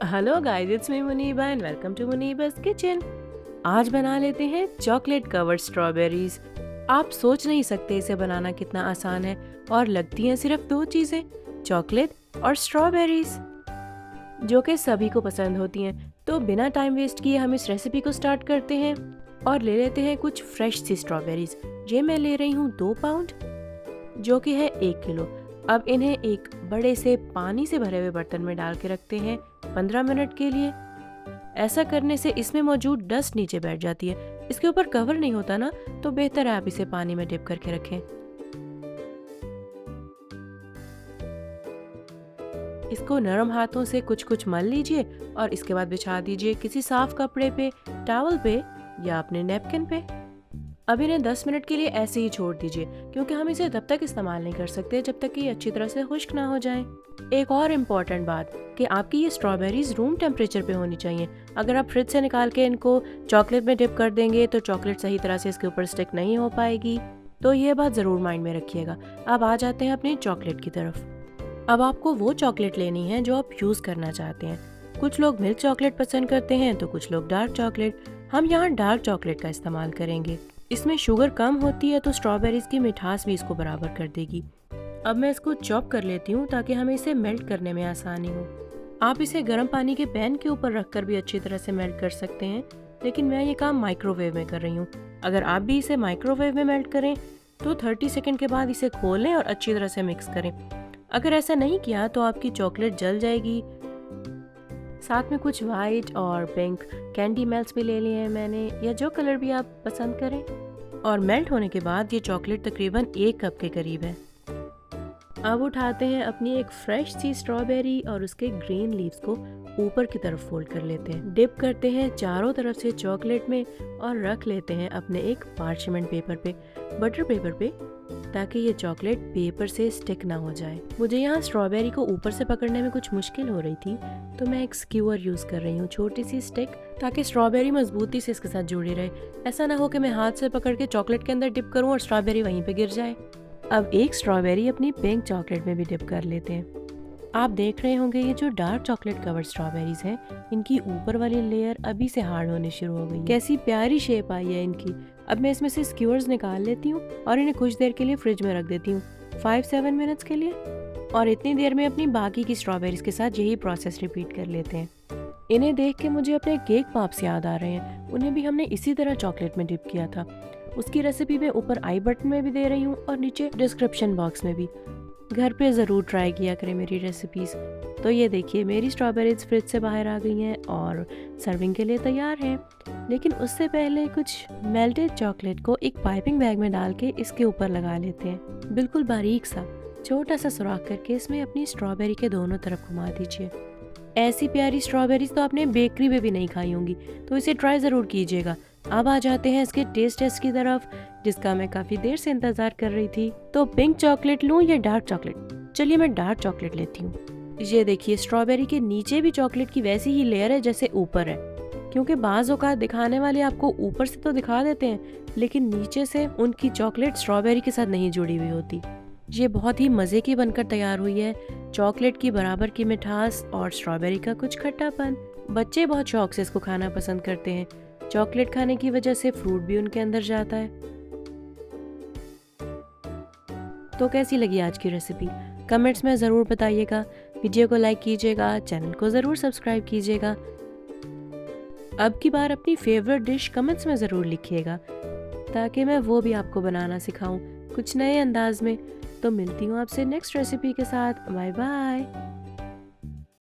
Hello guys, it's me Muniba and welcome to Muniba's kitchen. आज बना लेते हैं चॉकलेट कवर्ड स्ट्रॉबेरीज। आप सोच नहीं सकते इसे बनाना कितना आसान है और लगती हैं सिर्फ दो चीज़ें, चॉकलेट और स्ट्रॉबेरीज, जो कि सभी को पसंद होती हैं। तो बिना टाइम वेस्ट किए हम इस रेसिपी को स्टार्ट करते हैं और ले लेते हैं कुछ फ्रेश सी स्ट्रॉबेरीज। ये मैं ले रही हूँ 2 पाउंड, जो कि है 1 किलो। अब इन्हें एक बड़े से पानी से भरे हुए बर्तन में डाल के रखते हैं 15 मिनट के लिए। ऐसा करने से इसमें मौजूद डस्ट नीचे बैठ जाती है। इसके ऊपर कवर नहीं होता ना, तो बेहतर है आप इसे पानी में डिप करके रखें। इसको नरम हाथों से कुछ कुछ मल लीजिए और इसके बाद बिछा दीजिए किसी साफ कपड़े पे, टॉवल पे या अपने नैपकिन पे। अब इन्हें 10 मिनट के लिए ऐसे ही छोड़ दीजिए, क्योंकि हम इसे तब तक इस्तेमाल नहीं कर सकते जब तक कि ये अच्छी तरह से खुश्क ना हो जाए। एक और इम्पॉर्टेंट बात कि आपकी ये स्ट्रॉबेरीज रूम टेम्परेचर पे होनी चाहिए। अगर आप फ्रिज से निकाल के इनको चॉकलेट में डिप कर देंगे तो चॉकलेट सही तरह से इसके ऊपर स्टिक नहीं हो पाएगी, तो ये बात ज़रूर माइंड में रखिएगा। अब आ जाते हैं अपनी चॉकलेट की तरफ। अब आपको वो चॉकलेट लेनी है जो आप यूज़ करना चाहते हैं। कुछ लोग मिल्क चॉकलेट पसंद करते हैं तो कुछ लोग डार्क चॉकलेट। हम यहाँ डार्क चॉकलेट का इस्तेमाल करेंगे। इसमें शुगर कम होती है तो स्ट्रॉबेरीज की मिठास भी इसको बराबर कर देगी। अब मैं इसको चॉप कर लेती हूँ ताकि हमें इसे मेल्ट करने में आसानी हो। आप इसे गर्म पानी के पैन के ऊपर रखकर भी अच्छी तरह से मेल्ट कर सकते हैं, लेकिन मैं ये काम माइक्रोवेव में कर रही हूँ। अगर आप भी इसे माइक्रोवेव में मेल्ट करें तो 30 सेकंड के बाद इसे खोलें और अच्छी तरह से मिक्स करें। अगर ऐसा नहीं किया तो आपकी चॉकलेट जल जाएगी। साथ में कुछ वाइट और पिंक कैंडी मेल्ट्स भी ले लिए हैं मैंने, या जो कलर भी आप पसंद करें। और मेल्ट होने के बाद ये चॉकलेट तकरीबन 1 कप के करीब है। अब उठाते हैं अपनी एक फ्रेश सी स्ट्रॉबेरी और उसके ग्रीन लीव्स को ऊपर की तरफ फोल्ड कर लेते हैं। डिप करते हैं चारों तरफ से चॉकलेट में और रख लेते हैं अपने एक पार्चमेंट पेपर पे, बटर पेपर पे, ताकि ये चॉकलेट पेपर से स्टिक ना हो जाए। मुझे यहाँ स्ट्रॉबेरी को ऊपर से पकड़ने में कुछ मुश्किल हो रही थी, तो मैं एक स्क्यूअर यूज कर रही हूँ, छोटी सी स्टिक, ताकि स्ट्रॉबेरी मजबूती से इसके साथ जुड़ी रहे। ऐसा ना हो कि मैं हाथ से पकड़ के चॉकलेट के अंदर डिप करूँ और स्ट्रॉबेरी वहीं पे गिर जाए। अब एक स्ट्रॉबेरी अपनी पिंक चॉकलेट में भी डिप कर लेते हैं। आप देख रहे होंगे ये जो डार्क चॉकलेट कवर्ड स्ट्रॉबेरीज हैं, इनकी ऊपर वाली लेयर अभी से हार्ड होनी शुरू हो गई। कैसी प्यारी शेप आई है इनकी। अब मैं इसमें से स्क्यूअर्स निकाल लेती हूँ और इन्हें कुछ देर के लिए फ्रिज में रख देती हूँ, 5-7 मिनट्स के लिए। और इतनी देर में अपनी बाकी की स्ट्रॉबेरीज के साथ यही प्रोसेस रिपीट कर लेते हैं। इन्हें देख के मुझे अपने केक पॉप्स याद आ रहे हैं। उन्हें भी हमने इसी तरह चॉकलेट में डिप किया था। उसकी रेसिपी मैं ऊपर आई बटन में भी दे रही हूँ और नीचे डिस्क्रिप्शन बॉक्स में भी। घर पे ज़रूर ट्राई किया करें मेरी रेसिपीज़। तो ये देखिए, मेरी स्ट्रॉबेरीज फ्रिज से बाहर आ गई हैं और सर्विंग के लिए तैयार हैं। लेकिन उससे पहले कुछ मेल्टेड चॉकलेट को एक पाइपिंग बैग में डाल के इसके ऊपर लगा लेते हैं। बिल्कुल बारीक सा छोटा सा सुराख करके इसमें अपनी स्ट्रॉबेरी के दोनों तरफ घुमा दीजिए। ऐसी प्यारी स्ट्रॉबेरीज तो आपने बेकरी में भी नहीं खाई होंगी, तो इसे ट्राई ज़रूर कीजिएगा। अब आ जाते हैं इसके टेस्ट की तरफ, जिसका मैं काफ़ी देर से इंतज़ार कर रही थी। तो पिंक चॉकलेट लूँ या डार्क चॉकलेट? चलिए मैं डार्क चॉकलेट लेती हूँ। ये देखिए, स्ट्रॉबेरी के नीचे भी चॉकलेट की वैसी ही लेयर है जैसे ऊपर है, क्योंकि बाज़ औक़ात दिखाने वाले आपको ऊपर से तो दिखा देते हैं, लेकिन नीचे से उनकी चॉकलेट स्ट्रॉबेरी के साथ नहीं जुड़ी हुई होती। ये बहुत ही मज़े की बनकर तैयार हुई है। चॉकलेट की बराबर की मिठास और स्ट्रॉबेरी का कुछ खट्टापन। बच्चे बहुत शौक से इसको खाना पसंद करते हैं। चॉकलेट खाने की वजह से फ्रूट भी उनके अंदर जाता है। तो कैसी लगी आज की रेसिपी? कमेंट्स में ज़रूर बताइएगा। वीडियो को लाइक कीजिएगा, चैनल को ज़रूर सब्सक्राइब कीजिएगा। अब की बार अपनी फेवरेट डिश कमेंट्स में ज़रूर लिखिएगा, ताकि मैं वो भी आपको बनाना सिखाऊं कुछ नए अंदाज में। तो मिलती हूँ आपसे नेक्स्ट रेसिपी के साथ। Bye bye.